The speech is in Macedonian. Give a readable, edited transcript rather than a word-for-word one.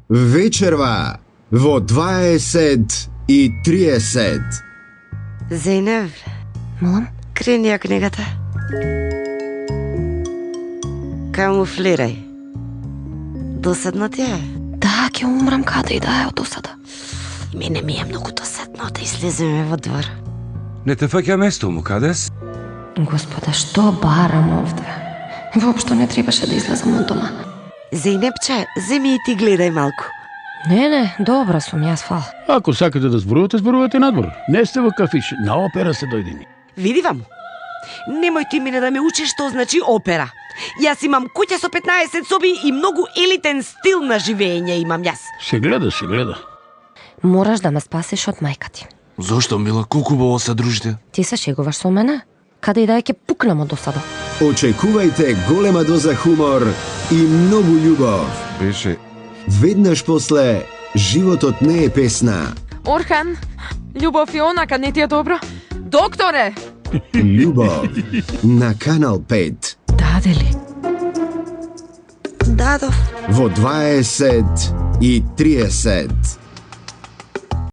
вечерва во 20:30. Зейнев, Молам? крени ја книгата. Камуфлирај. Досадно ти е? Да, ќе умрам каде и да е од досада. Мене ми е многу досадно да излеземе во двор. Не те фаќа место му, кадес? Господе, што барам овде? Воопшто не требаше да излезам од дома. Зейнепче, земи и ти гледај малку. Не, добра сум, јас фал. Ако сакате да зборувате, зборувате надвор. Не сте во кафиш, на опера се дојдени. Види вам. Немој ти мене да ме учиш што значи опера. Јас имам куќа со 15 соби и многу елитен стил на живење имам јас. Се гледа, се гледа. Мораш да ме спасиш од мајка ти. Зошто, мила, колку убаво се дружите? Ти се шегуваш со мене? Каде и да е ќе пукнам од досада. Очекувајте голема доза хумор и многу љубов. Беше... Веднаш после животот не е песна. Орхан, љубов и онака не ти е добро? Докторе! Љубов на Канал 5 Даде ли? Дадов. во 20:30.